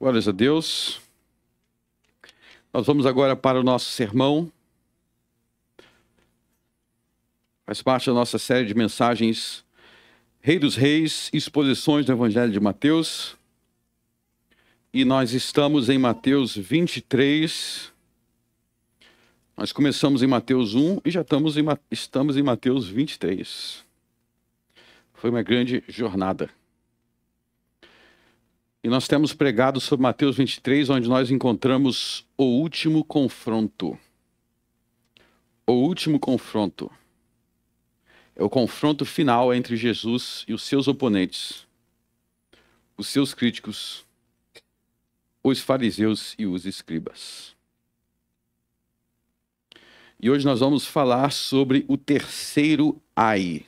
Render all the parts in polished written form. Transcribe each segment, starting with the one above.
Glórias a Deus. Nós vamos agora para o nosso sermão. Faz parte da nossa série de mensagens Rei dos Reis, exposições do Evangelho de Mateus. E nós estamos em Mateus 23. Nós começamos em Mateus 1 e já estamos em Mateus 23. Foi uma grande jornada. E nós temos pregado sobre Mateus 23, onde nós encontramos o último confronto. O último confronto. É o confronto final entre Jesus e os seus oponentes, os seus críticos, os fariseus e os escribas. E hoje nós vamos falar sobre o terceiro ai.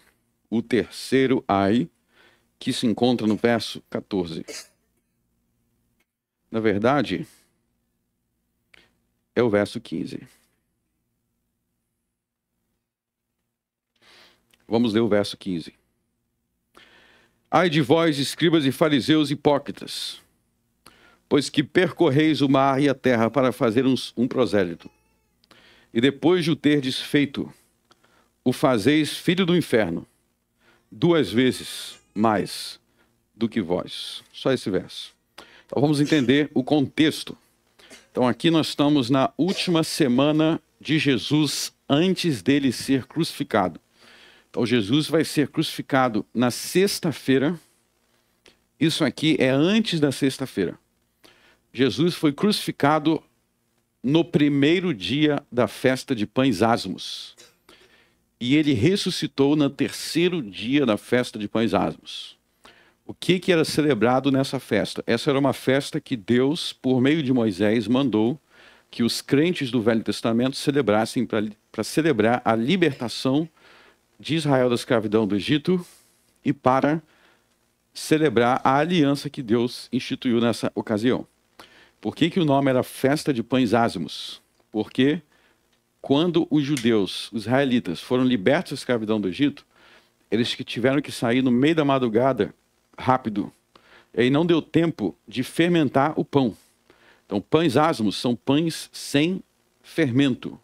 O terceiro ai, que se encontra no verso 14. Na verdade, é o verso 15. Vamos ler o verso 15. Ai de vós, escribas e fariseus hipócritas, pois que percorreis o mar e a terra para fazer um prosélito, e depois de o terdes feito, o fazeis filho do inferno, 2 vezes mais do que vós. Só esse verso. Então vamos entender o contexto. Então aqui nós estamos na última semana de Jesus antes dele ser crucificado. Então Jesus vai ser crucificado na sexta-feira. Isso aqui é antes da sexta-feira. Jesus foi crucificado no primeiro dia da festa de pães asmos. E ele ressuscitou no terceiro dia da festa de pães asmos. O que era celebrado nessa festa? Essa era uma festa que Deus, por meio de Moisés, mandou que os crentes do Velho Testamento celebrassem para celebrar a libertação de Israel da escravidão do Egito e para celebrar a aliança que Deus instituiu nessa ocasião. Por que o nome era Festa de Pães Asmos? Porque quando os judeus, os israelitas, foram libertos da escravidão do Egito, eles tiveram que sair no meio da madrugada rápido. E aí não deu tempo de fermentar o pão. Então, pães asmos são pães sem fermento.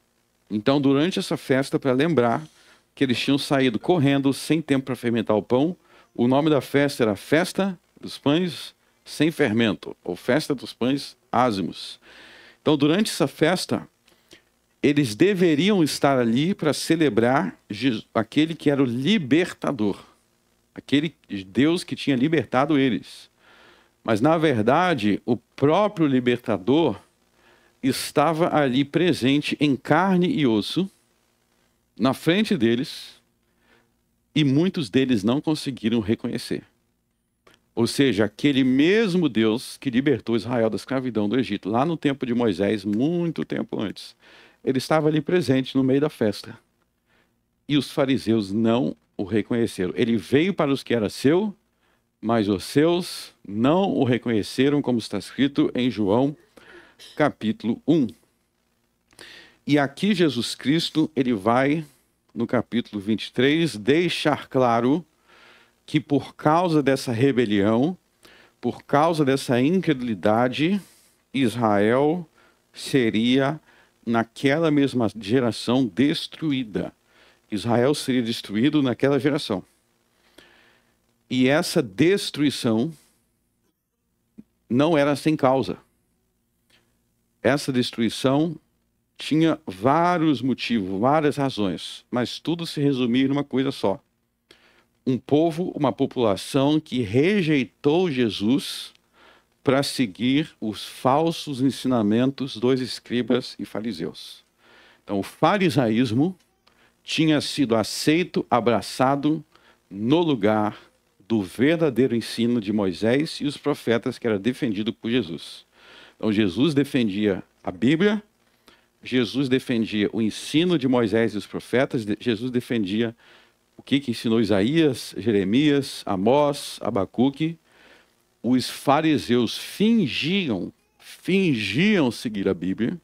Então, durante essa festa, para lembrar que eles tinham saído correndo, sem tempo para fermentar o pão, o nome da festa era Festa dos Pães Sem Fermento, ou Festa dos Pães Asmos. Então, durante essa festa, eles deveriam estar ali para celebrar aquele que era o libertador. Aquele Deus que tinha libertado eles. Mas, na verdade, o próprio libertador estava ali presente em carne e osso, na frente deles, e muitos deles não conseguiram reconhecer. Ou seja, aquele mesmo Deus que libertou Israel da escravidão do Egito, lá no tempo de Moisés, muito tempo antes, ele estava ali presente no meio da festa. E os fariseus não o reconheceram. Ele veio para os que era seu, mas os seus não o reconheceram, como está escrito em João, capítulo 1. E aqui Jesus Cristo, ele vai, no capítulo 23, deixar claro que por causa dessa rebelião, por causa dessa incredulidade, Israel seria, naquela mesma geração, destruída. Israel seria destruído naquela geração. E essa destruição não era sem causa. Essa destruição tinha vários motivos, várias razões, mas tudo se resumia numa coisa só. Um povo, uma população que rejeitou Jesus para seguir os falsos ensinamentos dos escribas e fariseus. Então, o farisaísmo tinha sido aceito, abraçado no lugar do verdadeiro ensino de Moisés e os profetas, que era defendido por Jesus. Então, Jesus defendia a Bíblia, Jesus defendia o ensino de Moisés e os profetas, Jesus defendia o que ensinou Isaías, Jeremias, Amós, Abacuque. Os fariseus fingiam seguir a Bíblia,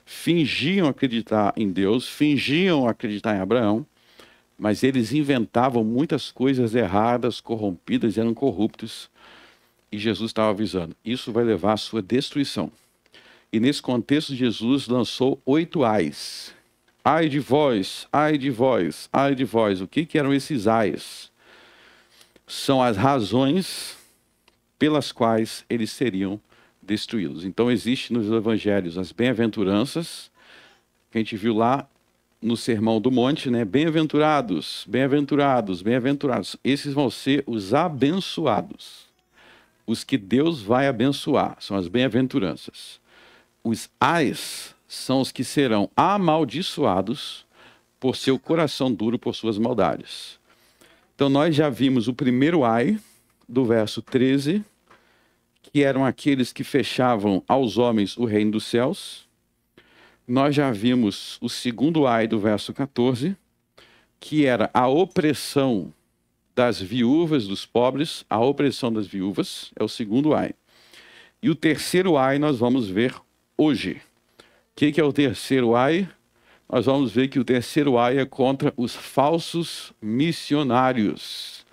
fingiam acreditar em Deus, fingiam acreditar em Abraão, mas eles inventavam muitas coisas erradas, corrompidas, eram corruptos. E Jesus estava avisando, isso vai levar à sua destruição. E nesse contexto, Jesus lançou 8 ais. Ai de vós, ai de vós, ai de vós. O que eram esses ais? São as razões pelas quais eles seriam destruídos. Então, existe nos evangelhos as bem-aventuranças, que a gente viu lá no Sermão do Monte, né? Bem-aventurados, bem-aventurados, bem-aventurados. Esses vão ser os abençoados. Os que Deus vai abençoar, são as bem-aventuranças. Os ais são os que serão amaldiçoados por seu coração duro, por suas maldades. Então, nós já vimos o primeiro ai, do verso 13, que eram aqueles que fechavam aos homens o reino dos céus. Nós já vimos o segundo ai, do verso 14, que era a opressão das viúvas, dos pobres, a opressão das viúvas, é o segundo ai. E o terceiro ai nós vamos ver hoje. O que é o terceiro ai? Nós vamos ver que o terceiro ai é contra os falsos missionários.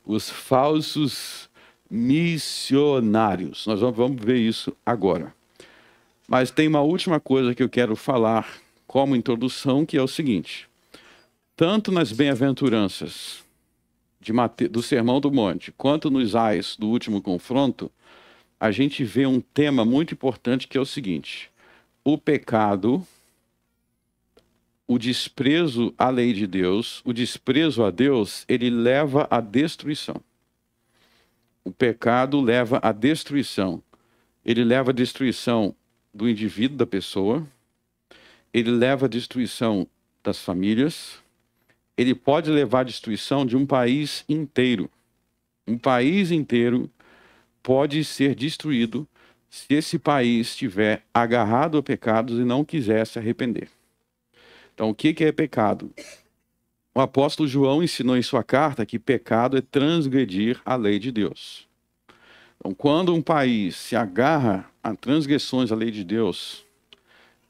Os falsos missionários. Nós vamos ver isso agora. Mas tem uma última coisa que eu quero falar como introdução, que é o seguinte. Tanto nas bem-aventuranças do Sermão do Monte, quanto nos ais do último confronto, a gente vê um tema muito importante, que é o seguinte. O pecado, o desprezo à lei de Deus, o desprezo a Deus, ele leva à destruição. O pecado leva à destruição. Ele leva à destruição do indivíduo, da pessoa. Ele leva à destruição das famílias. Ele pode levar à destruição de um país inteiro. Um país inteiro pode ser destruído se esse país estiver agarrado a pecados e não quiser se arrepender. Então, o que é pecado? O apóstolo João ensinou em sua carta que pecado é transgredir a lei de Deus. Então, quando um país se agarra a transgressões à lei de Deus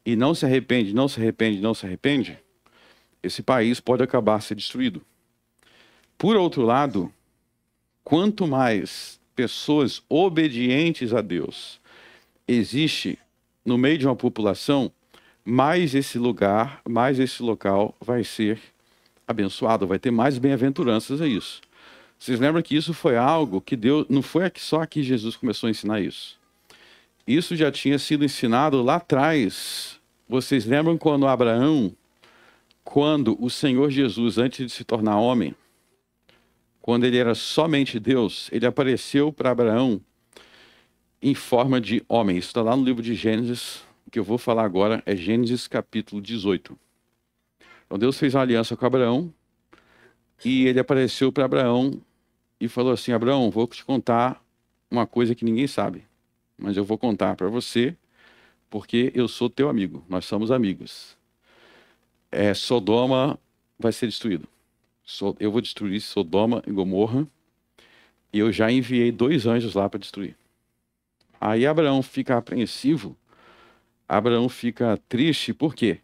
e não se arrepende, não se arrepende, não se arrepende, esse país pode acabar sendo destruído. Por outro lado, quanto mais pessoas obedientes a Deus existe no meio de uma população, mais esse lugar, mais esse local vai ser abençoado, vai ter mais bem-aventuranças a isso. Vocês lembram que isso foi algo que Deus, não foi só aqui Jesus começou a ensinar isso. Isso já tinha sido ensinado lá atrás. Vocês lembram quando Abraão, quando o Senhor Jesus, antes de se tornar homem, quando ele era somente Deus, ele apareceu para Abraão em forma de homem. Isso está lá no livro de Gênesis. O que eu vou falar agora é Gênesis capítulo 18. Então Deus fez uma aliança com Abraão e ele apareceu para Abraão e falou assim: Abraão, vou te contar uma coisa que ninguém sabe, mas eu vou contar para você porque eu sou teu amigo, nós somos amigos. Sodoma vai ser destruído. Eu vou destruir Sodoma e Gomorra e eu já enviei 2 anjos lá para destruir. Aí Abraão fica apreensivo, Abraão fica triste, por quê?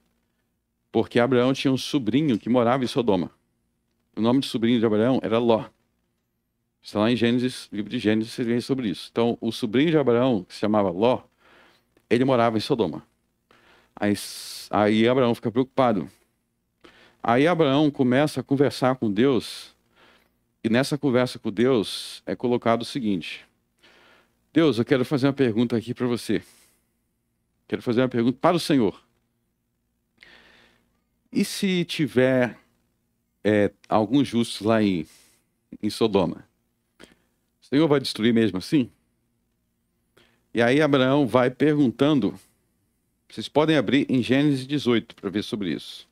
Porque Abraão tinha um sobrinho que morava em Sodoma. O nome do sobrinho de Abraão era Ló. Está lá em Gênesis, livro de Gênesis, você vê sobre isso. Então, o sobrinho de Abraão, que se chamava Ló, ele morava em Sodoma. Aí Abraão fica preocupado. Aí Abraão começa a conversar com Deus, e nessa conversa com Deus é colocado o seguinte: Deus, eu quero fazer uma pergunta aqui para você. Quero fazer uma pergunta para o Senhor. E se tiver alguns justos lá em Sodoma? O Senhor vai destruir mesmo assim? E aí Abraão vai perguntando. Vocês podem abrir em Gênesis 18 para ver sobre isso.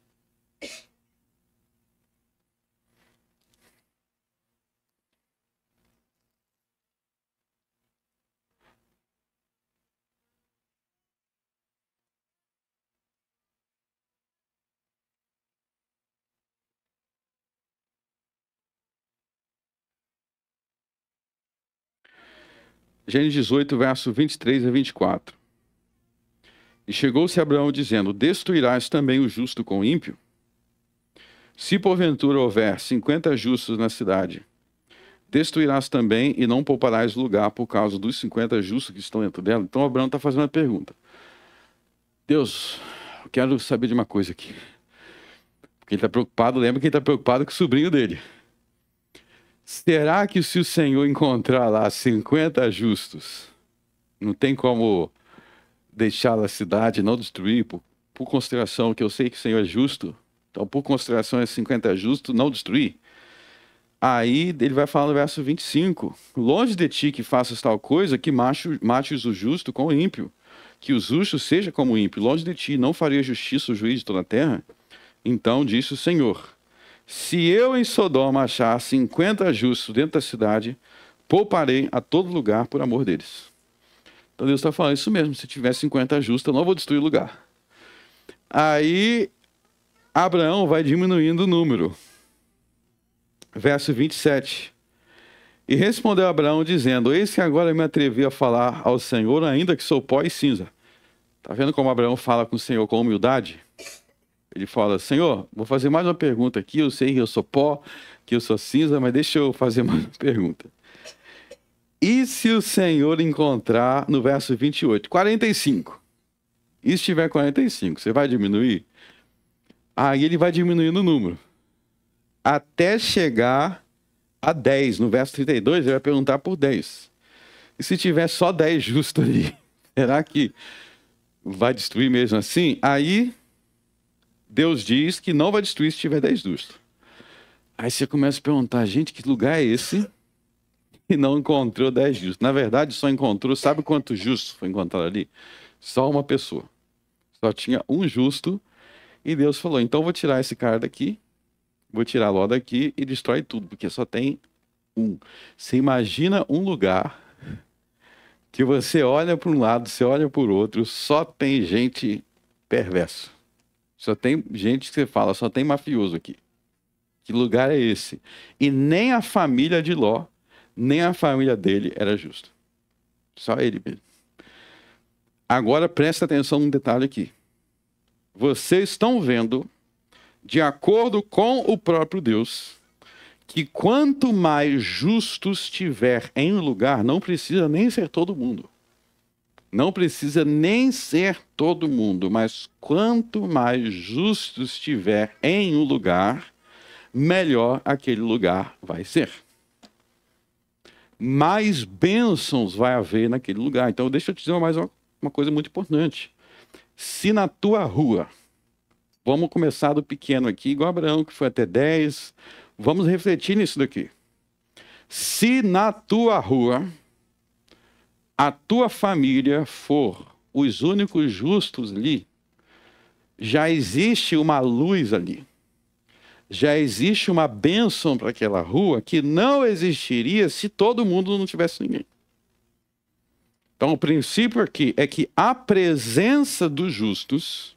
Gênesis 18, verso 23 a 24. E chegou-se Abraão dizendo: destruirás também o justo com o ímpio? Se porventura houver 50 justos na cidade, destruirás também e não pouparás lugar por causa dos 50 justos que estão dentro dela. Então Abraão está fazendo uma pergunta. Deus, eu quero saber de uma coisa aqui. Porque ele está preocupado, lembra que ele está preocupado com o sobrinho dele. Será que se o Senhor encontrar lá 50 justos, não tem como deixar a cidade, não destruir, por consideração que eu sei que o Senhor é justo, então por consideração é 50 justos, não destruir? Aí ele vai falar no verso 25, longe de ti que faças tal coisa, que mates o justo com o ímpio, que o justo seja como o ímpio, longe de ti, não faria justiça o juiz de toda a terra? Então disse o Senhor, se eu em Sodoma achar 50 justos dentro da cidade, pouparei a todo lugar por amor deles. Então Deus está falando isso mesmo, se tiver 50 justos, eu não vou destruir o lugar. Aí Abraão vai diminuindo o número. Verso 27. E respondeu Abraão dizendo, eis que agora me atrevi a falar ao Senhor, ainda que sou pó e cinza. Está vendo como Abraão fala com o Senhor com humildade? Ele fala, Senhor, vou fazer mais uma pergunta aqui, eu sei que eu sou pó, que eu sou cinza, mas deixa eu fazer mais uma pergunta. E se o Senhor encontrar, no verso 28, 45? E se tiver 45, você vai diminuir? Aí ele vai diminuindo o número. Até chegar a 10. No verso 32, ele vai perguntar por 10. E se tiver só 10 justo ali, será que vai destruir mesmo assim? Aí Deus diz que não vai destruir se tiver 10 justos. Aí você começa a perguntar, gente, que lugar é esse? E não encontrou 10 justos. Na verdade, só encontrou, sabe quantos justos foi encontrado ali? Só uma pessoa. Só tinha um justo. E Deus falou, então vou tirar esse cara daqui, vou tirar Ló daqui e destrói tudo, porque só tem um. Você imagina um lugar que você olha para um lado, você olha para o outro, só tem gente perversa. Só tem gente que você fala, só tem mafioso aqui. Que lugar é esse? E nem a família de Ló, nem a família dele era justa. Só ele mesmo. Agora presta atenção num detalhe aqui. Vocês estão vendo, de acordo com o próprio Deus, que quanto mais justos tiver em um lugar, não precisa nem ser todo mundo. Não precisa nem ser todo mundo, mas quanto mais justos tiver em um lugar, melhor aquele lugar vai ser. Mais bênçãos vai haver naquele lugar. Então deixa eu te dizer mais uma coisa muito importante. Se na tua rua, vamos começar do pequeno aqui, igual Abraão, que foi até 10, vamos refletir nisso daqui. Se na tua rua, a tua família for os únicos justos ali, já existe uma luz ali. Já existe uma bênção para aquela rua que não existiria se todo mundo não tivesse ninguém. Então, o princípio aqui é que a presença dos justos,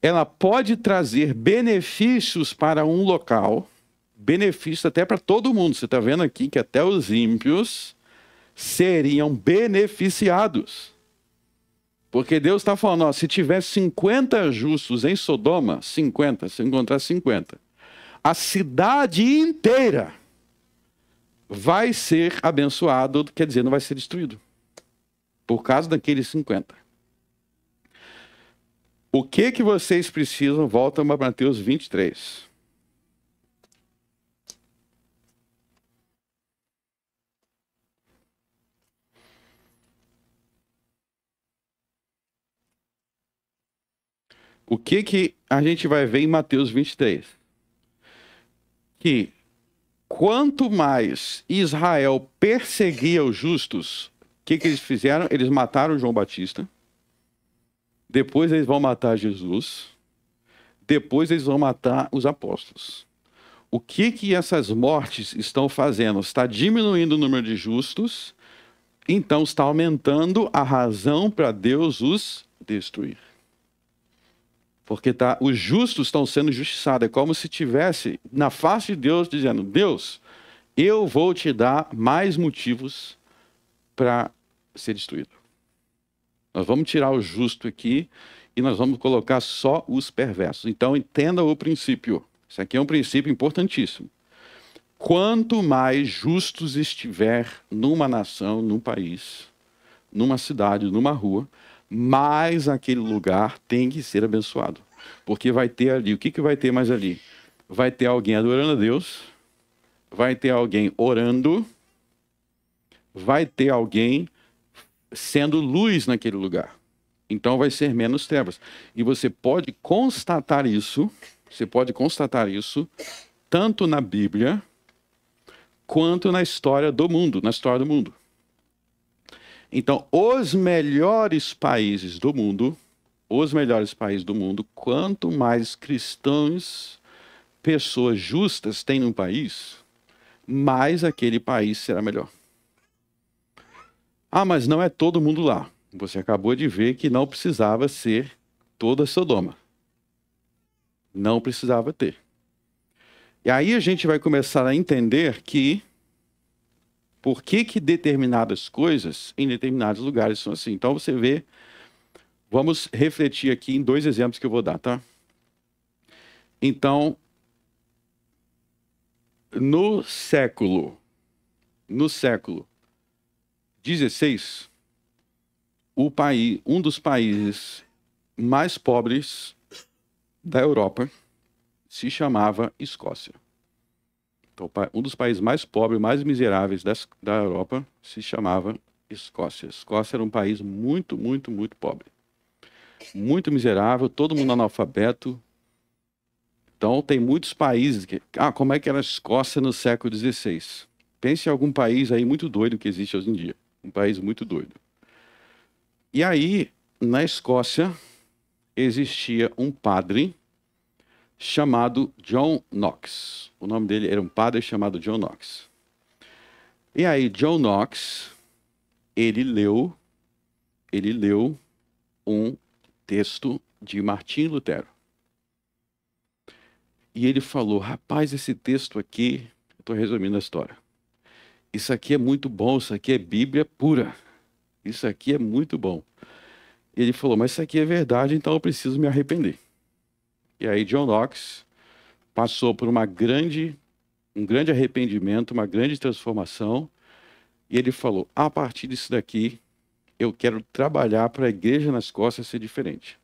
ela pode trazer benefícios para um local, benefícios até para todo mundo. Você está vendo aqui que até os ímpios seriam beneficiados. Porque Deus está falando, ó, se tiver 50 justos em Sodoma, 50, se encontrar 50, a cidade inteira vai ser abençoada, quer dizer, não vai ser destruído. Por causa daqueles 50. O que vocês precisam? Volta para Mateus 23. O que a gente vai ver em Mateus 23? Que quanto mais Israel perseguia os justos, o que eles fizeram? Eles mataram João Batista. Depois eles vão matar Jesus. Depois eles vão matar os apóstolos. O que essas mortes estão fazendo? Está diminuindo o número de justos. Então está aumentando a razão para Deus os destruir. Porque os justos estão sendo justiçados. É como se tivesse na face de Deus dizendo, Deus, eu vou te dar mais motivos para ser destruído. Nós vamos tirar o justo aqui e nós vamos colocar só os perversos. Então entenda o princípio. Isso aqui é um princípio importantíssimo. quanto mais justos estiver numa nação, num país, numa cidade, numa rua, mais aquele lugar tem que ser abençoado. Porque vai ter ali, o que vai ter mais ali? Vai ter alguém adorando a Deus, vai ter alguém orando, vai ter alguém sendo luz naquele lugar. Então vai ser menos trevas. E você pode constatar isso, tanto na Bíblia quanto na história do mundo, Então, os melhores países do mundo, quanto mais cristãos, pessoas justas tem num país, mais aquele país será melhor. Ah, mas não é todo mundo lá. Você acabou de ver que não precisava ser toda Sodoma. Não precisava ter. E aí a gente vai começar a entender que por que determinadas coisas em determinados lugares são assim. Então você vê, vamos refletir aqui em 2 exemplos que eu vou dar, tá? Então, no século XVI, um dos países mais pobres da Europa se chamava Escócia. Então, um dos países mais pobres, mais miseráveis da Europa se chamava Escócia. Escócia era um país muito, muito, muito pobre. Muito miserável, todo mundo analfabeto. Então, tem muitos países que... como é que era a Escócia no século XVI? Pense em algum país aí muito doido que existe hoje em dia. Um país muito doido. E aí, na Escócia, existia um padre chamado John Knox. O nome dele era um padre chamado John Knox. E aí, John Knox, ele leu um texto de Martim Lutero. E ele falou, rapaz, esse texto aqui, eu estou resumindo a história. Isso aqui é muito bom, isso aqui é Bíblia pura. Isso aqui é muito bom. Ele falou, mas isso aqui é verdade, então eu preciso me arrepender. E aí John Knox passou por um grande arrependimento, uma grande transformação. E ele falou, a partir disso daqui, eu quero trabalhar para a igreja na Escócia ser diferente.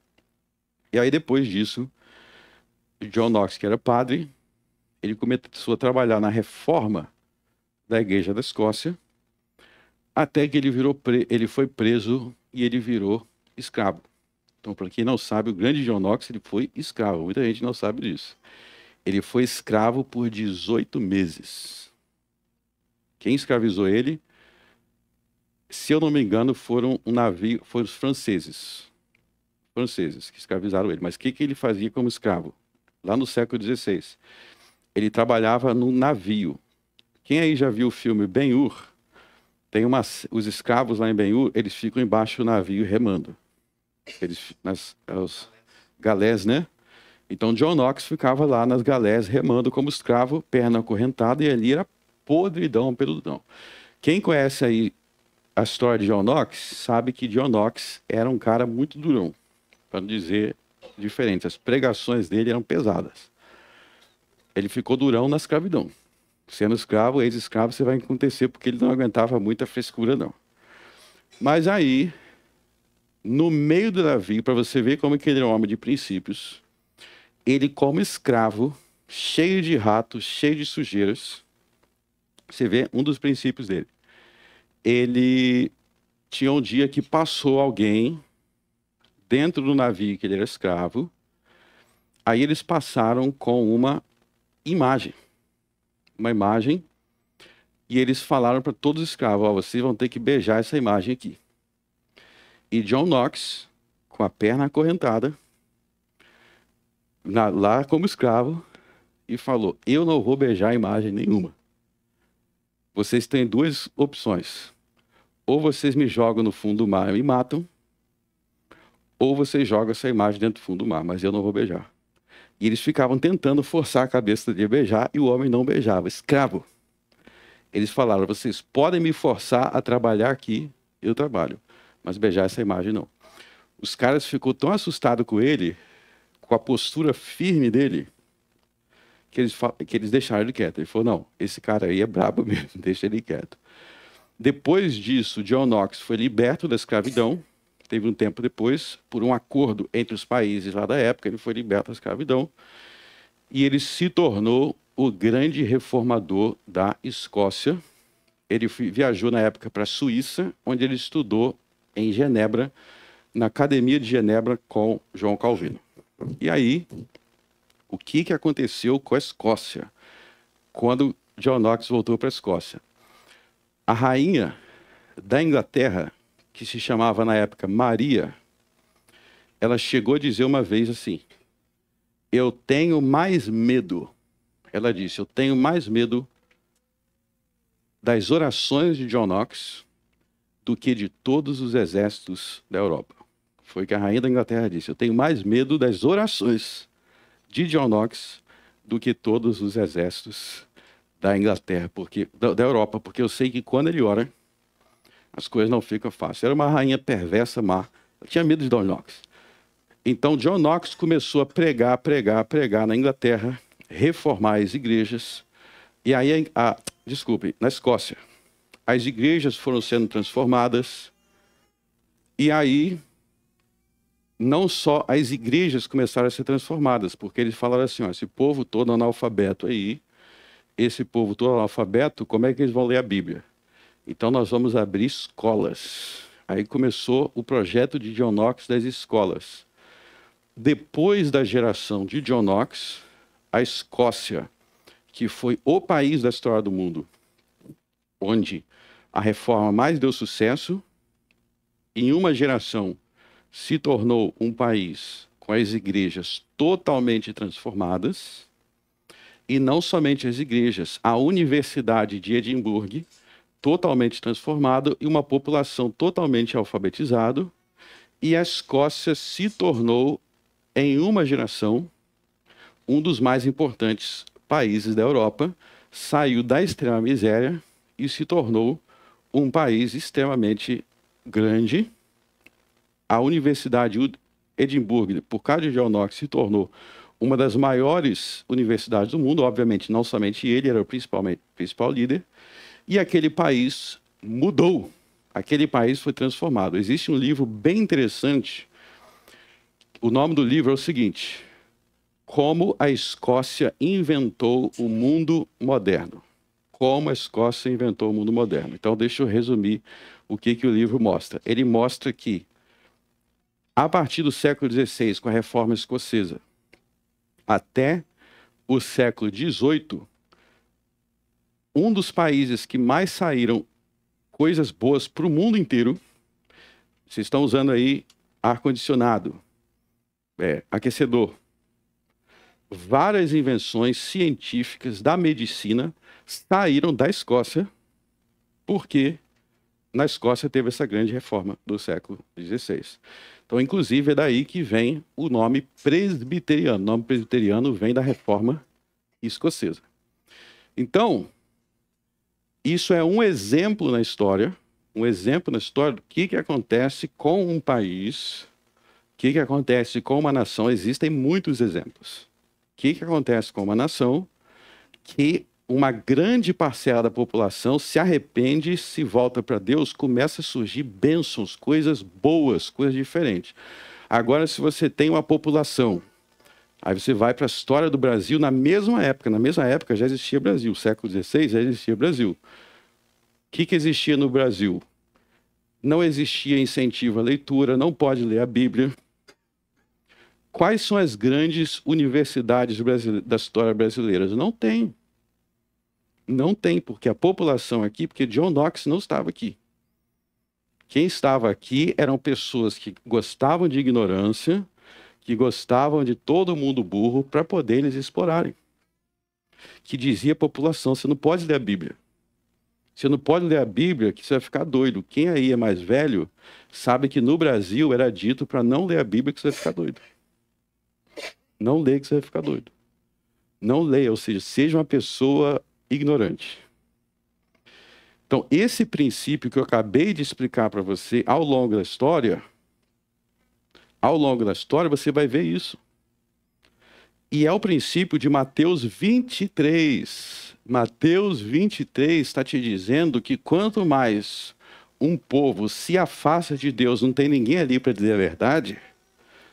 E aí depois disso, John Knox, que era padre, ele começou a trabalhar na reforma da igreja da Escócia, até que ele foi preso e ele virou escravo. Então, para quem não sabe, o grande John Knox, ele foi escravo. Muita gente não sabe disso. Ele foi escravo por 18 meses. Quem escravizou ele, se eu não me engano, foram os franceses. Franceses que escravizaram ele. Mas o que ele fazia como escravo? Lá no século XVI. Ele trabalhava no navio. Quem aí já viu o filme Ben-Hur? Os escravos lá em Ben-Hur, eles ficam embaixo do navio remando. Os galés, né? Então John Knox ficava lá nas galés remando como escravo, perna acorrentada, e ali era podridão, peludão. Quem conhece aí a história de John Knox sabe que John Knox era um cara muito durão, para não dizer diferente. As pregações dele eram pesadas. Ele ficou durão na escravidão. Sendo escravo, ex-escravo, você vai acontecer porque ele não aguentava muita frescura, não. Mas aí, no meio do navio, para você ver como que ele era um homem de princípios, ele como escravo, cheio de ratos, cheio de sujeiras, você vê um dos princípios dele. Ele tinha um dia que passou alguém dentro do navio que ele era escravo, aí eles passaram com uma imagem, e eles falaram para todos os escravos, vocês vão ter que beijar essa imagem aqui. E John Knox, com a perna acorrentada, lá como escravo, e falou, eu não vou beijar imagem nenhuma. Vocês têm 2 opções. Ou vocês me jogam no fundo do mar e me matam, ou vocês jogam essa imagem dentro do fundo do mar, mas eu não vou beijar. E eles ficavam tentando forçar a cabeça de beijar, e o homem não beijava, escravo. Eles falaram, vocês podem me forçar a trabalhar aqui, eu trabalho, mas beijar essa imagem não. Os caras ficou tão assustados com ele, com a postura firme dele, que eles deixaram ele quieto. Ele falou, não, esse cara aí é brabo mesmo, deixa ele quieto. Depois disso, John Knox foi liberto da escravidão. Teve um tempo depois, por um acordo entre os países lá da época, ele foi liberto da escravidão. E ele se tornou o grande reformador da Escócia. Ele viajou na época para a Suíça, onde ele estudou em Genebra, na Academia de Genebra com João Calvino. E aí, o que aconteceu com a Escócia quando John Knox voltou para a Escócia? A rainha da Inglaterra, que se chamava na época Maria, ela chegou a dizer uma vez assim, eu tenho mais medo, ela disse, eu tenho mais medo das orações de John Knox do que de todos os exércitos da Europa. Foi o que a rainha da Inglaterra disse, eu tenho mais medo das orações de John Knox do que todos os exércitos da Inglaterra, da Europa, porque eu sei que quando ele ora, as coisas não ficam fáceis. Era uma rainha perversa, má. Eu tinha medo de John Knox. Então, John Knox começou a pregar na Inglaterra, reformar as igrejas. E aí, na Escócia, as igrejas foram sendo transformadas. E aí, não só as igrejas começaram a ser transformadas, porque eles falaram assim, ó, esse povo todo analfabeto aí, esse povo todo analfabeto, como é que eles vão ler a Bíblia? Então, nós vamos abrir escolas. Aí começou o projeto de John Knox das escolas. Depois da geração de John Knox, a Escócia, que foi o país da história do mundo, onde a reforma mais deu sucesso, em uma geração se tornou um país com as igrejas totalmente transformadas, e não somente as igrejas, a Universidade de Edimburgo, totalmente transformado e uma população totalmente alfabetizada, e a Escócia se tornou, em uma geração, um dos mais importantes países da Europa, saiu da extrema miséria e se tornou um país extremamente grande. A Universidade de Edimburgo, por causa de John Knox, se tornou uma das maiores universidades do mundo, obviamente não somente ele era o principal líder, e aquele país mudou, aquele país foi transformado. Existe um livro bem interessante, o nome do livro é o seguinte, Como a Escócia Inventou o Mundo Moderno. Como a Escócia inventou o mundo moderno. Então, deixa eu resumir o que o livro mostra. Ele mostra que, a partir do século XVI, com a Reforma Escocesa, até o século XVIII, um dos países que mais saíram coisas boas para o mundo inteiro, vocês estão usando aí ar-condicionado, aquecedor, várias invenções científicas da medicina saíram da Escócia, porque na Escócia teve essa grande reforma do século XVI. Então, inclusive, é daí que vem o nome presbiteriano. O nome presbiteriano vem da reforma escocesa. Então, isso é um exemplo na história do que acontece com um país, o que acontece com uma nação. Existem muitos exemplos. O que acontece com uma nação que uma grande parcela da população se arrepende, se volta para Deus, começa a surgir bênçãos, coisas boas, coisas diferentes. Agora, se você tem uma população, aí você vai para a história do Brasil na mesma época já existia Brasil, século XVI já existia Brasil. O que existia no Brasil? Não existia incentivo à leitura, não pode ler a Bíblia. Quais são as grandes universidades da história brasileira? Não tem. Não tem, porque a população aqui, porque John Knox não estava aqui. Quem estava aqui eram pessoas que gostavam de ignorância, que gostavam de todo mundo burro para poder eles explorarem. Que dizia a população, você não pode ler a Bíblia. Você não pode ler a Bíblia que você vai ficar doido. Quem aí é mais velho sabe que no Brasil era dito para não ler a Bíblia que você vai ficar doido. Não leia que você vai ficar doido. Não leia, ou seja, seja uma pessoa ignorante. Então, esse princípio que eu acabei de explicar para você ao longo da história você vai ver isso. E é o princípio de Mateus 23. Mateus 23 está te dizendo que quanto mais um povo se afasta de Deus, não tem ninguém ali para dizer a verdade,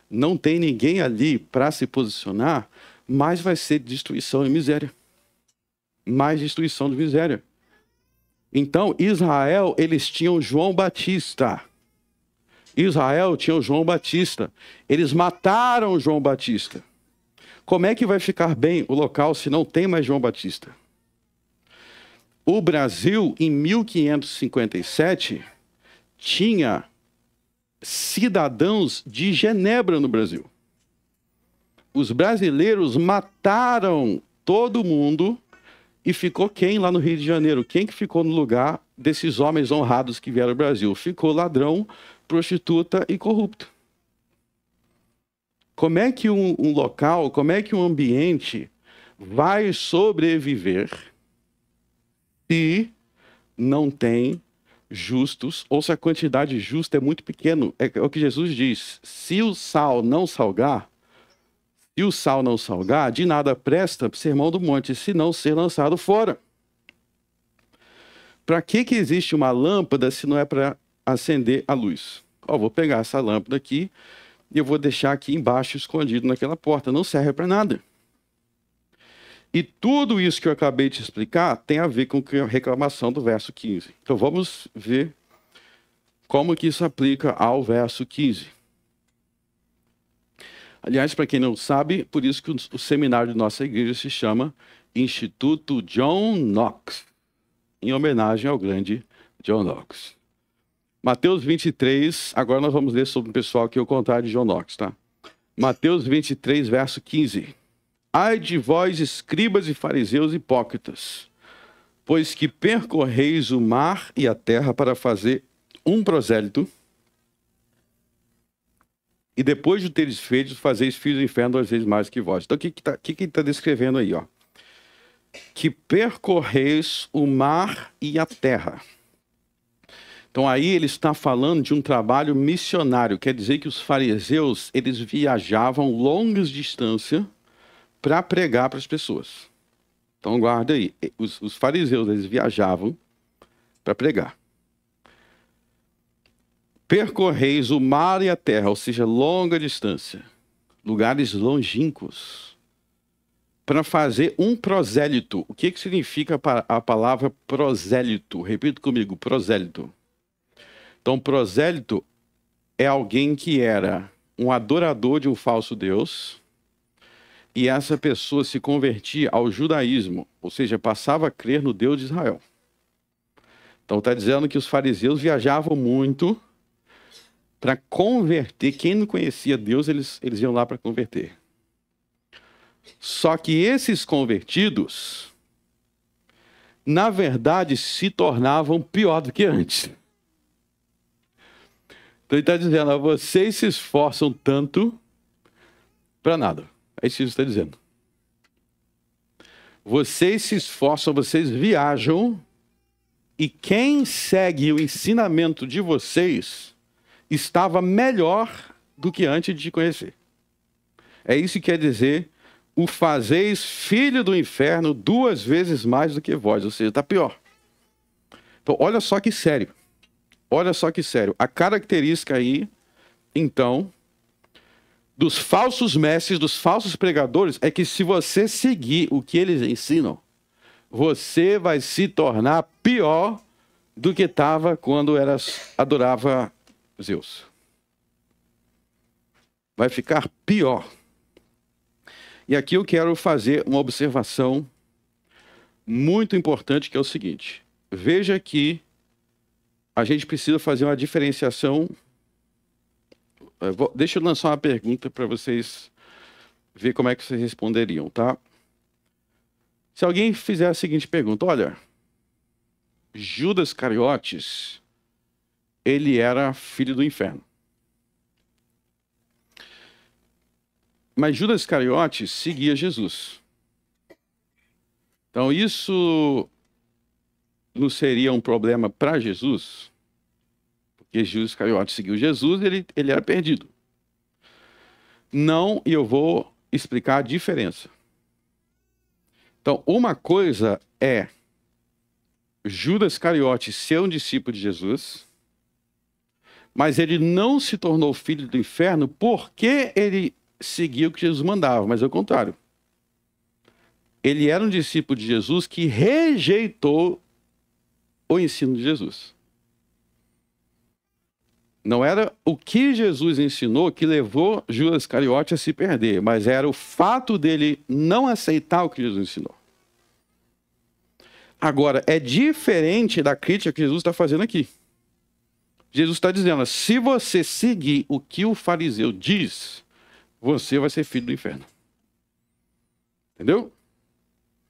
não tem ninguém ali para se posicionar, mais vai ser destruição e miséria. Mais destruição e miséria. Então, Israel, eles tinham João Batista. Israel tinha o João Batista. Eles mataram João Batista. Como é que vai ficar bem o local se não tem mais João Batista? O Brasil, em 1557, tinha cidadãos de Genebra no Brasil. Os brasileiros mataram todo mundo e ficou quem lá no Rio de Janeiro? Quem que ficou no lugar desses homens honrados que vieram ao Brasil? Ficou ladrão, prostituta e corrupto. Como é que um local, como é que um ambiente vai sobreviver se não tem justos, ou se a quantidade justa é muito pequena? É o que Jesus diz: se o sal não salgar, de nada presta para o sermão do monte, se não ser lançado fora. Para que existe uma lâmpada se não é para acender a luz? Vou pegar essa lâmpada aqui e eu vou deixar aqui embaixo, escondido naquela porta. Não serve para nada. E tudo isso que eu acabei de explicar tem a ver com a reclamação do verso 15. Então vamos ver como que isso aplica ao verso 15. Aliás, para quem não sabe, por isso que o seminário de nossa igreja se chama Instituto John Knox, em homenagem ao grande John Knox. Mateus 23, agora nós vamos ler sobre o pessoal que é o contrário de John Knox, tá? Mateus 23, verso 15. Ai de vós, escribas e fariseus hipócritas, pois que percorreis o mar e a terra para fazer um prosélito, e depois de teres feito, fazeis filhos do inferno 2 vezes mais que vós. Então, o que ele está descrevendo aí? Que percorreis o mar e a terra. Então, aí ele está falando de um trabalho missionário. Quer dizer que os fariseus, eles viajavam longas distâncias para pregar para as pessoas. Então, guarda aí. Os fariseus, eles viajavam para pregar. Percorreis o mar e a terra, ou seja, longa distância, lugares longínquos, para fazer um prosélito. O que significa a palavra prosélito? Repita comigo, prosélito. Então, prosélito é alguém que era um adorador de um falso Deus, e essa pessoa se convertia ao judaísmo, ou seja, passava a crer no Deus de Israel. Então, está dizendo que os fariseus viajavam muito para converter. Quem não conhecia Deus, eles iam lá para converter. Só que esses convertidos, na verdade, se tornavam pior do que antes. Então ele está dizendo, vocês se esforçam tanto para nada. É isso que ele está dizendo. Vocês se esforçam, vocês viajam, e quem segue o ensinamento de vocês estava melhor do que antes de te conhecer. É isso que quer dizer, o fazeis filho do inferno 2 vezes mais do que vós, ou seja, está pior. Então, olha só que sério. Olha só que sério. A característica aí, então, dos falsos mestres, dos falsos pregadores, é que se você seguir o que eles ensinam, você vai se tornar pior do que estava quando adorava Zeus. Vai ficar pior. E aqui eu quero fazer uma observação muito importante, que é o seguinte. Veja que a gente precisa fazer uma diferenciação. Deixa eu lançar uma pergunta para vocês ver como é que vocês responderiam, tá? Se alguém fizer a seguinte pergunta, olha, Judas Iscariotes, ele era filho do inferno. Mas Judas Iscariotes seguia Jesus. Então isso não seria um problema para Jesus? Porque Judas Iscariotes seguiu Jesus, ele era perdido. Não, e eu vou explicar a diferença. Então, uma coisa é Judas Iscariote ser um discípulo de Jesus, mas ele não se tornou filho do inferno porque ele seguia o que Jesus mandava, mas ao contrário. Ele era um discípulo de Jesus que rejeitou o ensino de Jesus. Não era o que Jesus ensinou que levou Judas Iscariote a se perder, mas era o fato dele não aceitar o que Jesus ensinou. Agora, é diferente da crítica que Jesus está fazendo aqui. Jesus está dizendo, se você seguir o que o fariseu diz, você vai ser filho do inferno. Entendeu?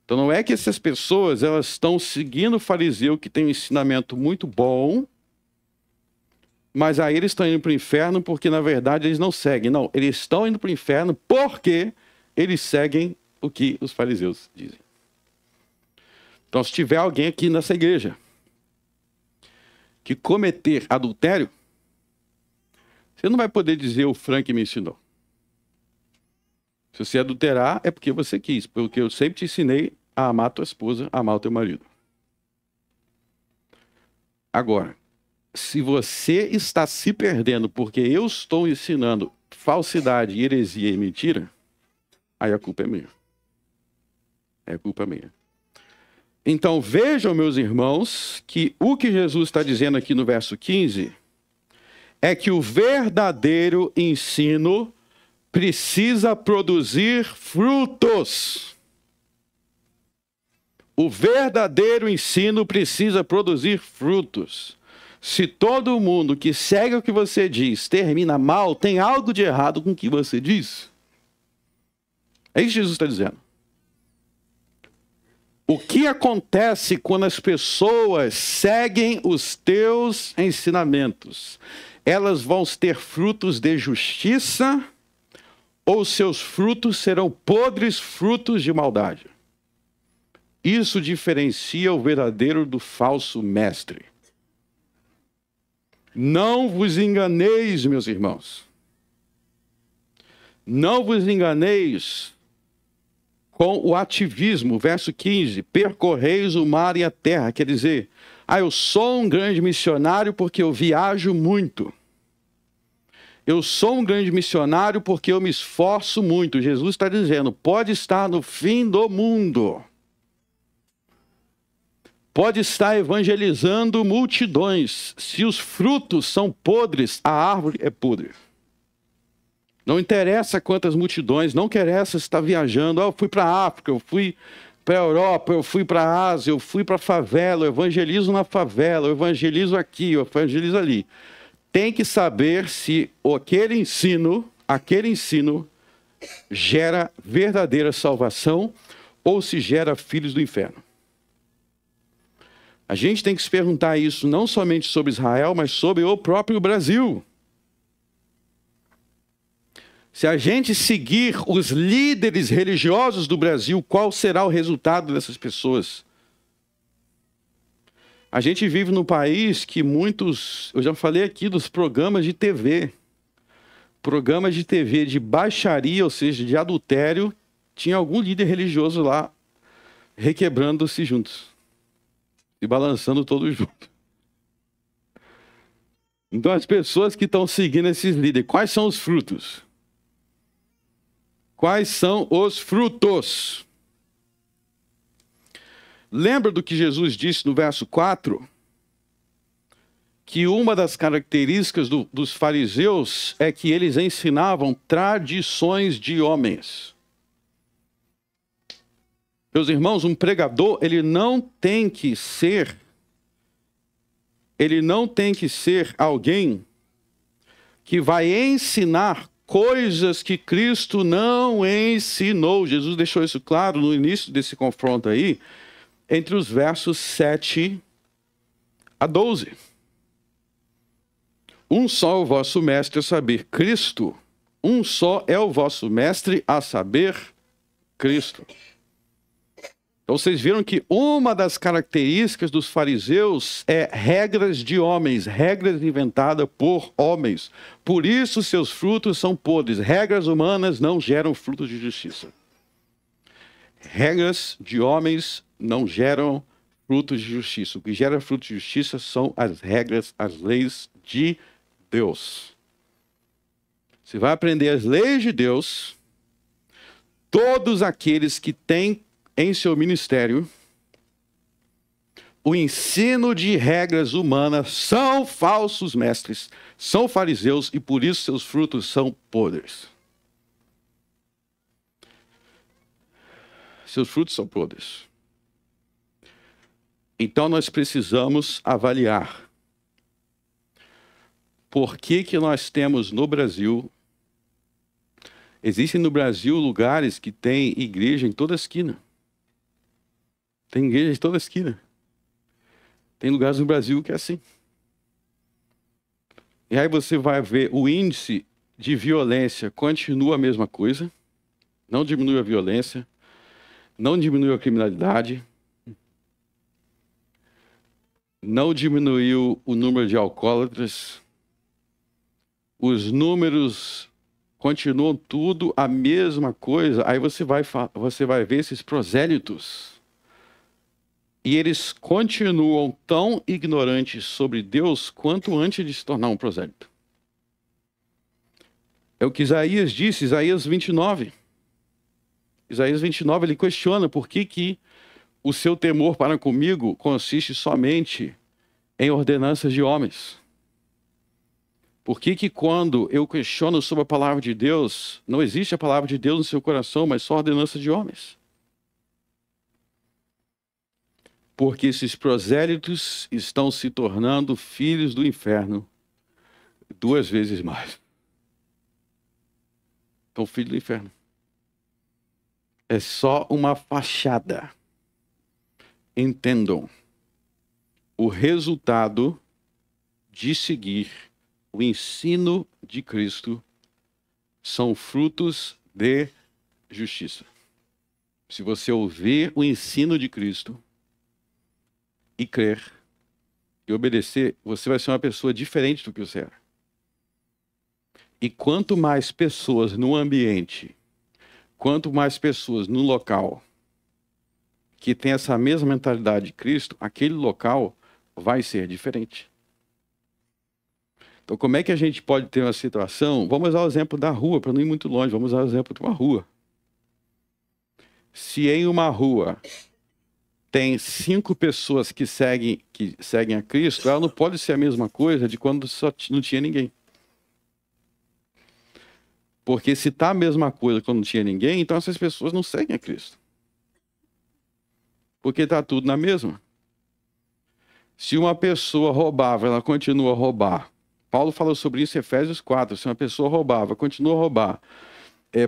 Então não é que essas pessoas elas estão seguindo o fariseu que tem um ensinamento muito bom, mas aí eles estão indo para o inferno porque na verdade eles não seguem. Não, eles estão indo para o inferno porque eles seguem o que os fariseus dizem. Então se tiver alguém aqui nessa igreja que cometer adultério, você não vai poder dizer o Frank me ensinou. Se você adulterar, é porque você quis, porque eu sempre te ensinei a amar tua esposa, a amar o teu marido. Agora, se você está se perdendo porque eu estou ensinando falsidade, heresia e mentira, aí a culpa é minha. É culpa minha. Então vejam, meus irmãos, que o que Jesus está dizendo aqui no verso 15 é que o verdadeiro ensino precisa produzir frutos. O verdadeiro ensino precisa produzir frutos. Se todo mundo que segue o que você diz termina mal, tem algo de errado com o que você diz. É isso que Jesus está dizendo. O que acontece quando as pessoas seguem os teus ensinamentos? Elas vão ter frutos de justiça ou seus frutos serão podres frutos de maldade? Isso diferencia o verdadeiro do falso mestre. Não vos enganeis, meus irmãos. Não vos enganeis com o ativismo, verso 15, percorreis o mar e a terra, quer dizer, eu sou um grande missionário porque eu viajo muito. Eu sou um grande missionário porque eu me esforço muito. Jesus está dizendo, pode estar no fim do mundo. Pode estar evangelizando multidões. Se os frutos são podres, a árvore é podre. Não interessa quantas multidões, não interessa se está viajando. Eu fui para a África, eu fui para a Europa, eu fui para a Ásia, eu fui para a favela, eu evangelizo na favela, eu evangelizo aqui, eu evangelizo ali. Tem que saber se aquele ensino gera verdadeira salvação ou se gera filhos do inferno. A gente tem que se perguntar isso não somente sobre Israel, mas sobre o próprio Brasil. Se a gente seguir os líderes religiosos do Brasil, qual será o resultado dessas pessoas? A gente vive num país que muitos, eu já falei aqui dos programas de TV. Programas de TV de baixaria, ou seja, de adultério, tinha algum líder religioso lá requebrando-se juntos. E balançando todos juntos. Então as pessoas que estão seguindo esses líderes, quais são os frutos? Quais são os frutos? Lembra do que Jesus disse no verso 4? Que uma das características dos fariseus é que eles ensinavam tradições de homens. Meus irmãos, um pregador, ele não tem que ser alguém que vai ensinar coisas que Cristo não ensinou. Jesus deixou isso claro no início desse confronto aí, entre os versos 7 a 12. Um só é o vosso mestre, a saber, Cristo. Um só é o vosso mestre, a saber, Cristo. Então vocês viram que uma das características dos fariseus é regras de homens, regras inventadas por homens. Por isso seus frutos são podres. Regras humanas não geram frutos de justiça. Regras de homens não geram frutos de justiça. O que gera frutos de justiça são as regras, as leis de Deus. Você vai aprender as leis de Deus. Todos aqueles que têm em seu ministério o ensino de regras humanas são falsos mestres, são fariseus e por isso seus frutos são podres. Seus frutos são podres. Então nós precisamos avaliar por que nós temos no Brasil. Existem no Brasil lugares que tem igreja em toda esquina. Tem igreja em toda esquina. Tem lugares no Brasil que é assim. E aí você vai ver o índice de violência continua a mesma coisa. Não diminui a violência. Não diminui a criminalidade. Não diminuiu o número de alcoólatras. Os números continuam tudo a mesma coisa. Aí você vai ver esses prosélitos. E eles continuam tão ignorantes sobre Deus quanto antes de se tornar um prosélito. É o que Isaías disse, Isaías 29. Isaías 29, ele questiona por que o seu temor para comigo consiste somente em ordenanças de homens. Por que quando eu questiono sobre a palavra de Deus, não existe a palavra de Deus no seu coração, mas só ordenanças de homens? Porque esses prosélitos estão se tornando filhos do inferno 2 vezes mais. Então, filho do inferno. É só uma fachada. Entendam. O resultado de seguir o ensino de Cristo são frutos de justiça. Se você ouvir o ensino de Cristo e crer e obedecer, você vai ser uma pessoa diferente do que você era. E quanto mais pessoas no ambiente, quanto mais pessoas no local que tem essa mesma mentalidade de Cristo, aquele local vai ser diferente. Então, como é que a gente pode ter uma situação? Vamos usar o exemplo da rua, para não ir muito longe, vamos usar o exemplo de uma rua. Se em uma rua tem 5 pessoas que seguem a Cristo, ela não pode ser a mesma coisa de quando só não tinha ninguém. Porque se está a mesma coisa quando não tinha ninguém, então essas pessoas não seguem a Cristo. Porque está tudo na mesma. Se uma pessoa roubava, ela continua a roubar. Paulo falou sobre isso em Efésios 4. Se uma pessoa roubava, continua a roubar.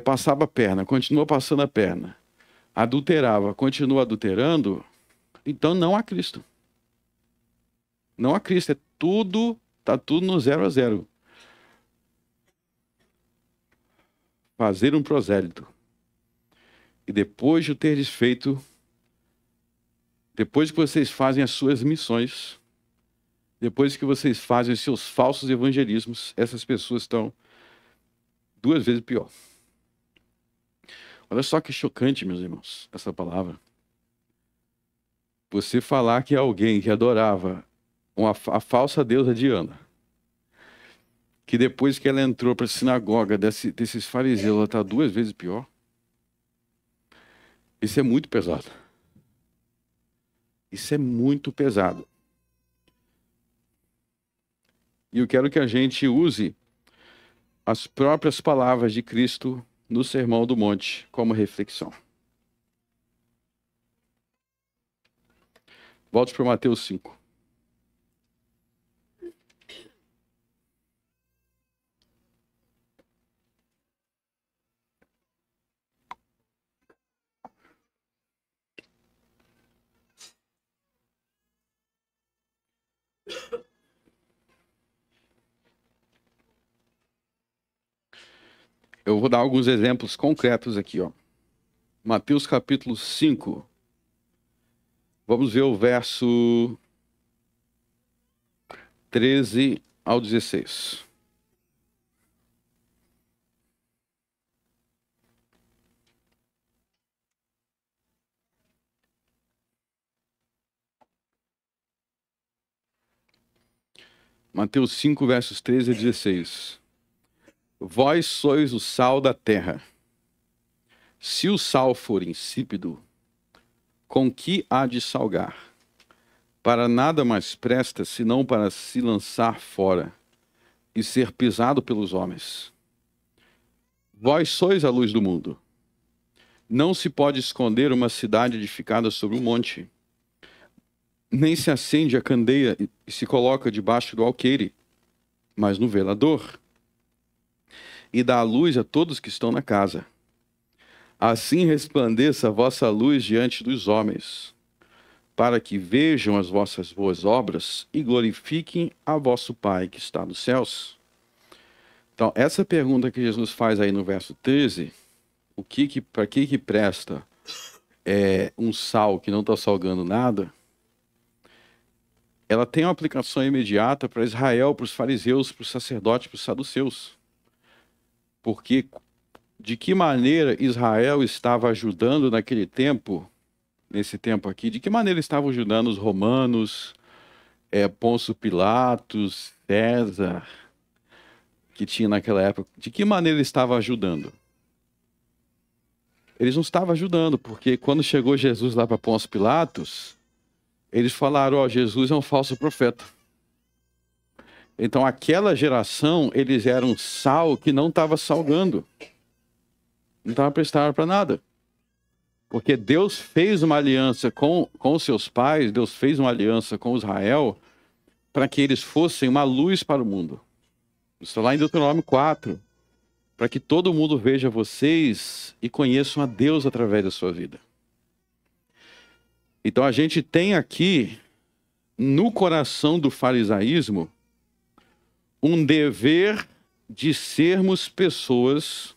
Passava a perna, continua passando a perna. Adulterava, continua adulterando. Então não há Cristo. Não há Cristo. Está tudo no 0 a 0. Fazer um prosélito. E depois de ter desfeito, depois que vocês fazem as suas missões, depois que vocês fazem os seus falsos evangelismos, essas pessoas estão 2 vezes pior. Olha só que chocante, meus irmãos, essa palavra. Você falar que alguém que adorava a falsa deusa Diana, que depois que ela entrou para a sinagoga desses fariseus, ela está 2 vezes pior. Isso é muito pesado. Isso é muito pesado. E eu quero que a gente use as próprias palavras de Cristo no Sermão do Monte como reflexão. Volte para Mateus 5. Eu vou dar alguns exemplos concretos aqui, ó. Mateus capítulo 5, Vamos ver o verso 13 ao 16. Mateus 5, versos 13 a 16. Vós sois o sal da terra. Se o sal for insípido, com que há de salgar? Para nada mais presta, senão para se lançar fora e ser pisado pelos homens. Vós sois a luz do mundo. Não se pode esconder uma cidade edificada sobre um monte. Nem se acende a candeia e se coloca debaixo do alqueire, mas no velador, e dá a luz a todos que estão na casa. Assim resplandeça a vossa luz diante dos homens, para que vejam as vossas boas obras e glorifiquem a vosso Pai que está nos céus. Então, essa pergunta que Jesus faz aí no verso 13, para que presta um sal que não está salgando nada, ela tem uma aplicação imediata para Israel, para os fariseus, para os sacerdotes, para os saduceus. Porque de que maneira Israel estava ajudando naquele tempo, nesse tempo aqui, de que maneira estavam ajudando os romanos, Pôncio Pilatos, César, que tinha naquela época, de que maneira ele estava ajudando? Eles não estavam ajudando, porque quando chegou Jesus lá para Pôncio Pilatos, eles falaram, Jesus é um falso profeta. Então aquela geração, eles eram sal que não estava salgando. Não estava prestando para nada. Porque Deus fez uma aliança com os seus pais, Deus fez uma aliança com Israel, para que eles fossem uma luz para o mundo. Isso está lá em Deuteronômio 4. Para que todo mundo veja vocês e conheçam a Deus através da sua vida. Então a gente tem aqui, no coração do farisaísmo, um dever de sermos pessoas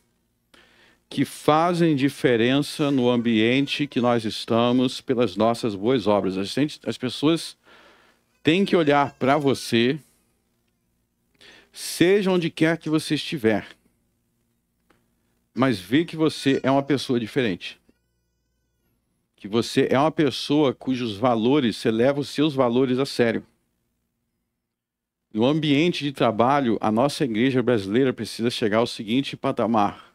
que fazem diferença no ambiente que nós estamos pelas nossas boas obras. As pessoas têm que olhar para você, seja onde quer que você estiver, mas ver que você é uma pessoa diferente. Que você é uma pessoa cujos valores, você leva os seus valores a sério. No ambiente de trabalho, a nossa igreja brasileira precisa chegar ao seguinte patamar,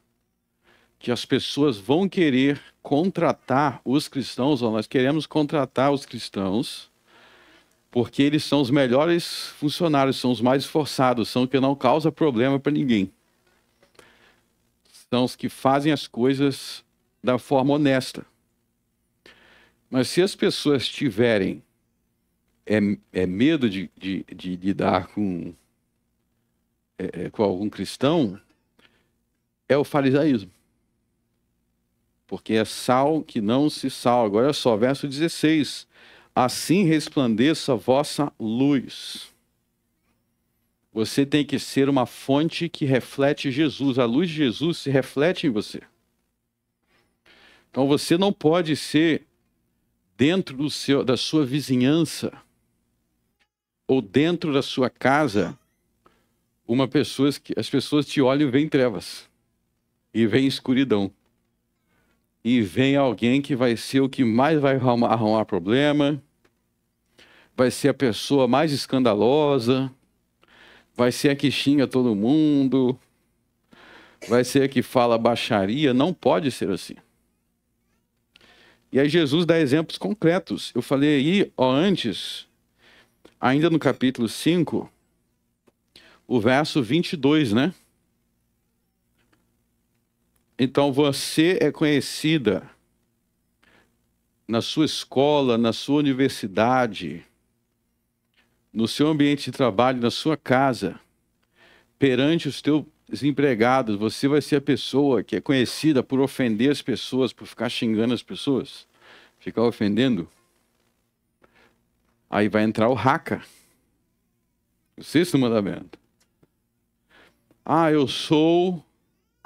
que as pessoas vão querer contratar os cristãos, ou nós queremos contratar os cristãos, porque eles são os melhores funcionários, são os mais esforçados, são os que não causam problema para ninguém. São os que fazem as coisas da forma honesta. Mas se as pessoas tiverem medo de lidar com algum cristão, é o farisaísmo. Porque é sal que não se salga. Agora olha só, verso 16. Assim resplandeça a vossa luz. Você tem que ser uma fonte que reflete Jesus. A luz de Jesus se reflete em você. Então você não pode ser dentro da sua vizinhança ou dentro da sua casa uma pessoa que as pessoas te olham e veem trevas e veem escuridão. E vem alguém que vai ser o que mais vai arrumar problema, vai ser a pessoa mais escandalosa, vai ser a que xinga todo mundo, vai ser a que fala baixaria. Não pode ser assim. E aí Jesus dá exemplos concretos. Eu falei aí, antes, ainda no capítulo 5, o verso 22, né? Então você é conhecida na sua escola, na sua universidade, no seu ambiente de trabalho, na sua casa, perante os teus empregados. Você vai ser a pessoa que é conhecida por ofender as pessoas, por ficar xingando as pessoas, ficar ofendendo. Aí vai entrar o raca, o sexto mandamento. Eu sou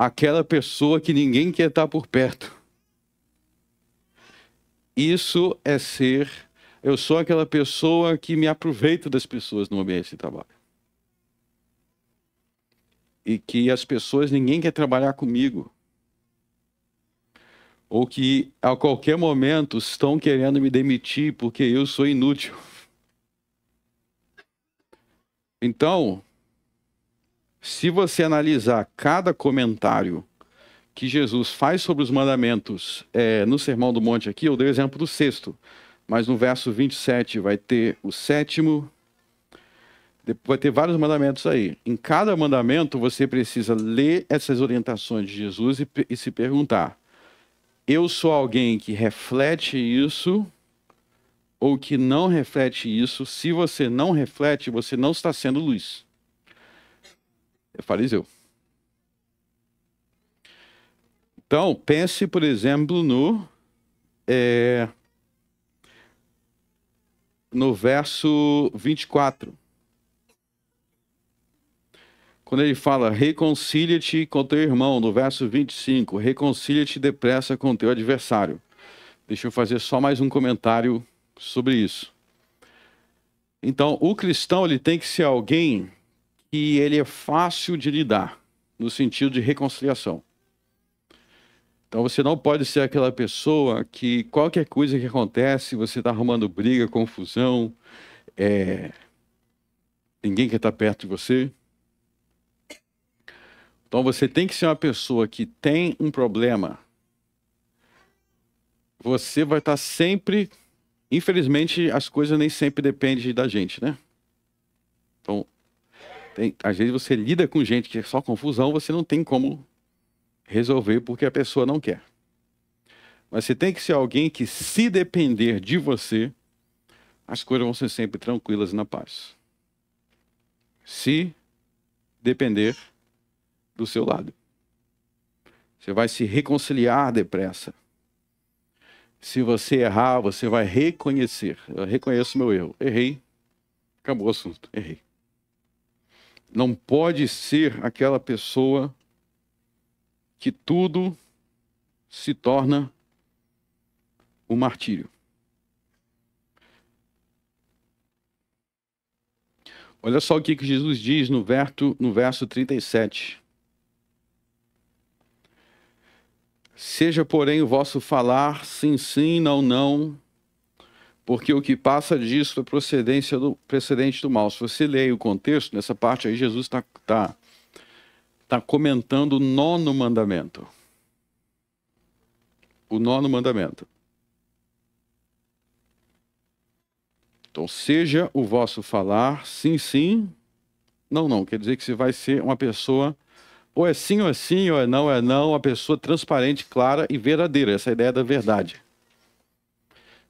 aquela pessoa que ninguém quer estar por perto. Isso é ser Eu sou aquela pessoa que me aproveita das pessoas no ambiente de trabalho. E que as pessoas, ninguém quer trabalhar comigo. Ou que a qualquer momento estão querendo me demitir porque eu sou inútil. Então, se você analisar cada comentário que Jesus faz sobre os mandamentos no Sermão do Monte aqui, eu dei o exemplo do sexto, mas no verso 27 vai ter o sétimo, vai ter vários mandamentos aí. Em cada mandamento você precisa ler essas orientações de Jesus e se perguntar: eu sou alguém que reflete isso ou que não reflete isso? Se você não reflete, você não está sendo luz. É fariseu. Então, pense, por exemplo, no verso 24. Quando ele fala, reconcilia-te com teu irmão, no verso 25, reconcilia-te depressa com teu adversário. Deixa eu fazer só mais um comentário sobre isso. Então, o cristão ele tem que ser alguém que ele é fácil de lidar, no sentido de reconciliação. Então, você não pode ser aquela pessoa que qualquer coisa que acontece, você está arrumando briga, confusão, ninguém quer estar perto de você. Então, você tem que ser uma pessoa que tem um problema. Você vai estar sempre... Infelizmente, as coisas nem sempre dependem da gente, né? Então, às vezes você lida com gente que é só confusão, você não tem como resolver porque a pessoa não quer. Mas você tem que ser alguém que, se depender de você, as coisas vão ser sempre tranquilas e na paz. Se depender do seu lado. Você vai se reconciliar depressa. Se você errar, você vai reconhecer. Eu reconheço meu erro. Errei. Acabou o assunto. Errei. Não pode ser aquela pessoa que tudo se torna um martírio. Olha só o que Jesus diz no verso 37. Seja, porém, o vosso falar sim, sim, não, não, porque o que passa disso é precedente do mal. Se você ler o contexto, nessa parte aí, Jesus está comentando o 9º mandamento. O 9º mandamento. Então, seja o vosso falar sim, sim, não, não. Quer dizer que você vai ser uma pessoa, ou é sim, ou é não, uma pessoa transparente, clara e verdadeira. Essa é a ideia da verdade.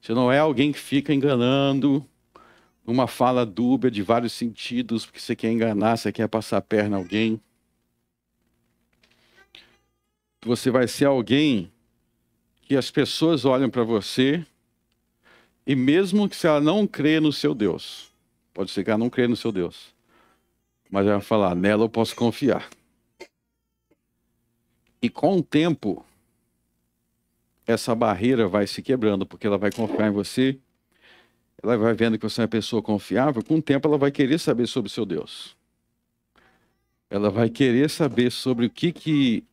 Você não é alguém que fica enganando, uma fala dúbia de vários sentidos, porque você quer enganar, você quer passar a perna a alguém. Você vai ser alguém que as pessoas olham para você, e mesmo que se ela não crê no seu Deus, pode ser que ela não crê no seu Deus, mas ela vai falar, nela eu posso confiar. E com o tempo, essa barreira vai se quebrando, porque ela vai confiar em você, ela vai vendo que você é uma pessoa confiável, com o tempo ela vai querer saber sobre o seu Deus. Ela vai querer saber sobre o que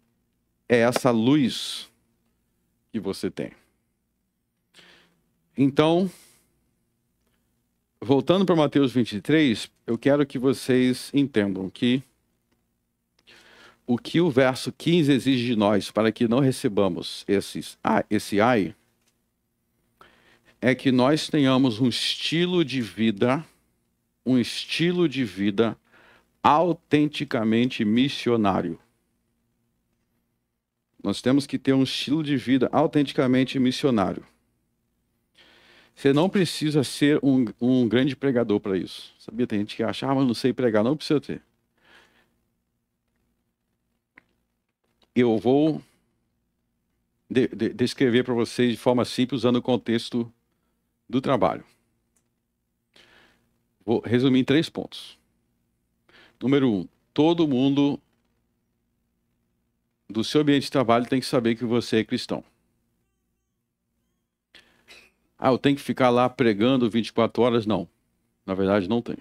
é essa luz que você tem. Então, voltando para Mateus 23, eu quero que vocês entendam que o que o verso 15 exige de nós para que não recebamos esse ai, é que nós tenhamos um estilo de vida autenticamente missionário. Nós temos que ter um estilo de vida autenticamente missionário. Você não precisa ser um grande pregador para isso. Sabia? Tem gente que acha, mas não sei pregar. Não precisa ter. Eu vou descrever para vocês de forma simples, usando o contexto do trabalho. Vou resumir em 3 pontos. Número 1, todo mundo do seu ambiente de trabalho tem que saber que você é cristão. Ah, eu tenho que ficar lá pregando 24 horas? Não. Na verdade, não tem.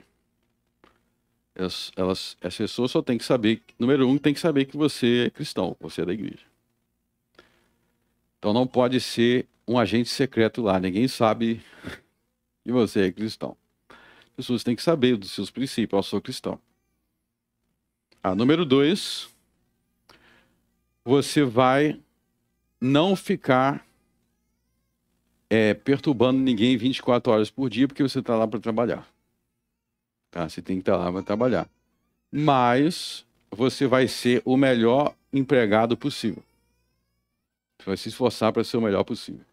As pessoas só têm que saber, número um, tem que saber que você é cristão, você é da igreja. Então não pode ser um agente secreto lá, ninguém sabe que você é cristão. As pessoas têm que saber dos seus princípios, eu sou cristão. Número 2, você vai não ficar perturbando ninguém 24 horas por dia, porque você está lá para trabalhar. Tá? Você tem que estar lá para trabalhar. Mas você vai ser o melhor empregado possível. Você vai se esforçar para ser o melhor possível.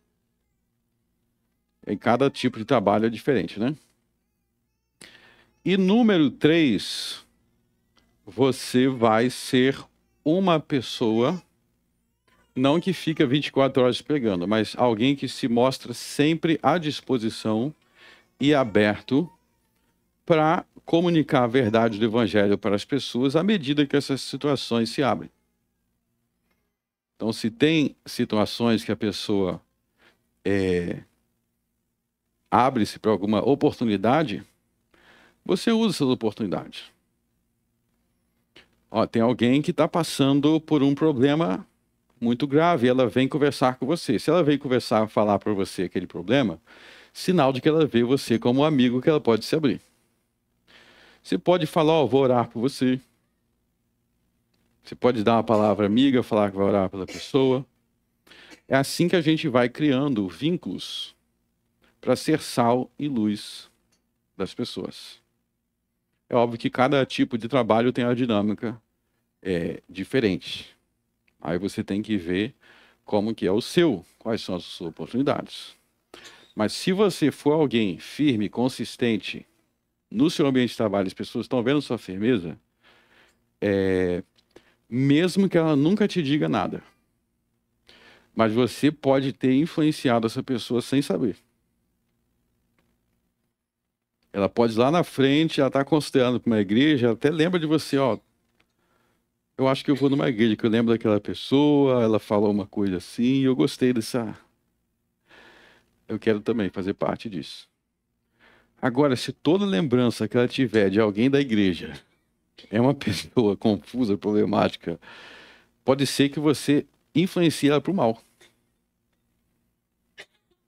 Em cada tipo de trabalho é diferente, né? E número 3, você vai ser uma pessoa, não que fica 24 horas pregando, mas alguém que se mostra sempre à disposição e aberto para comunicar a verdade do evangelho para as pessoas à medida que essas situações se abrem. Então, se tem situações que a pessoa abre-se para alguma oportunidade, você usa essas oportunidades. Tem alguém que está passando por um problema muito grave, ela vem conversar com você. Se ela vem conversar, falar para você aquele problema, sinal de que ela vê você como um amigo que ela pode se abrir. Você pode falar, vou orar por você. Você pode dar uma palavra amiga, falar que vai orar pela pessoa. É assim que a gente vai criando vínculos para ser sal e luz das pessoas. É óbvio que cada tipo de trabalho tem uma dinâmica diferente. Aí você tem que ver como que é o seu, quais são as suas oportunidades. Mas se você for alguém firme, consistente no seu ambiente de trabalho, as pessoas estão vendo sua firmeza, mesmo que ela nunca te diga nada, mas você pode ter influenciado essa pessoa sem saber. Ela pode ir lá na frente, ela está considerando para uma igreja, ela até lembra de você, eu acho que eu vou numa igreja, que eu lembro daquela pessoa, ela falou uma coisa assim, eu gostei dessa. Eu quero também fazer parte disso. Agora, se toda lembrança que ela tiver de alguém da igreja é uma pessoa confusa, problemática, pode ser que você influencie ela para o mal.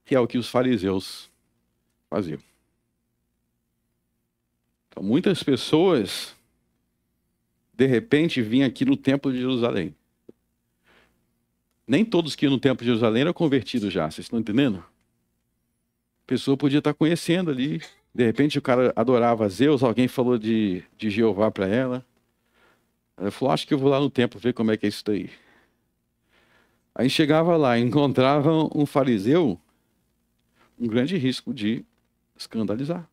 Que é o que os fariseus faziam. Então, muitas pessoas, de repente, vinham aqui no Templo de Jerusalém. Nem todos que iam no Templo de Jerusalém eram convertidos já, vocês estão entendendo? A pessoa podia estar conhecendo ali. De repente, o cara adorava Zeus, alguém falou de Jeová para ela. Ela falou, acho que eu vou lá no templo ver como é que é isso daí. Aí chegava lá, encontrava um fariseu, um grande risco de escandalizar.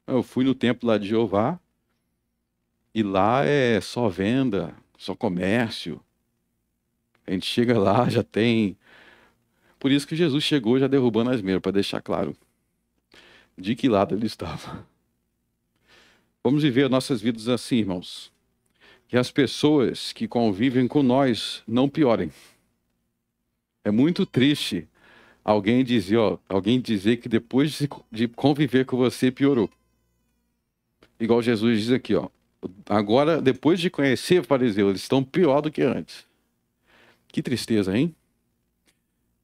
Eu fui no templo lá de Jeová, e lá é só venda, só comércio. A gente chega lá, já tem... Por isso que Jesus chegou já derrubando as mesmas, para deixar claro de que lado ele estava. Vamos viver nossas vidas assim, irmãos. Que as pessoas que convivem com nós não piorem. É muito triste alguém dizer que depois de conviver com você piorou. Igual Jesus diz aqui, agora, depois de conhecer o fariseu, eles estão pior do que antes. Que tristeza, hein?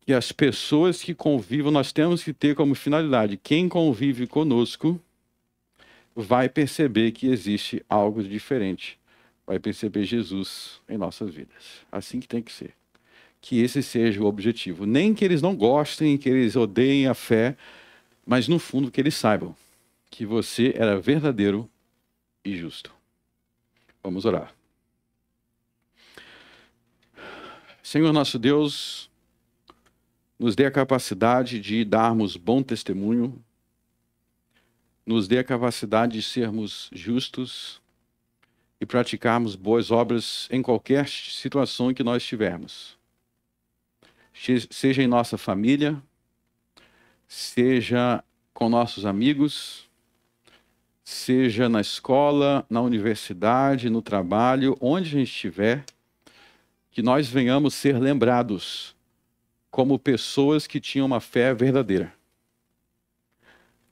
Que as pessoas que convivem, nós temos que ter como finalidade, quem convive conosco vai perceber que existe algo diferente. Vai perceber Jesus em nossas vidas. Assim que tem que ser. Que esse seja o objetivo. Nem que eles não gostem, que eles odeiem a fé, mas no fundo que eles saibam que você era verdadeiro e justo. Vamos orar. Senhor nosso Deus, nos dê a capacidade de darmos bom testemunho, nos dê a capacidade de sermos justos e praticarmos boas obras em qualquer situação em que nós estivermos. Seja em nossa família, seja com nossos amigos, seja na escola, na universidade, no trabalho, onde a gente estiver, que nós venhamos ser lembrados como pessoas que tinham uma fé verdadeira.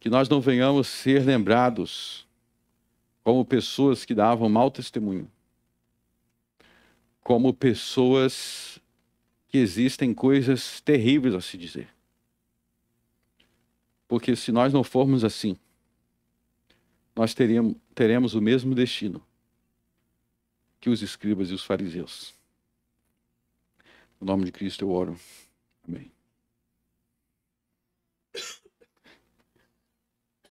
Que nós não venhamos ser lembrados como pessoas que davam mau testemunho. Como pessoas que existem coisas terríveis a se dizer. Porque se nós não formos assim, nós teremos o mesmo destino que os escribas e os fariseus. No nome de Cristo eu oro. Amém.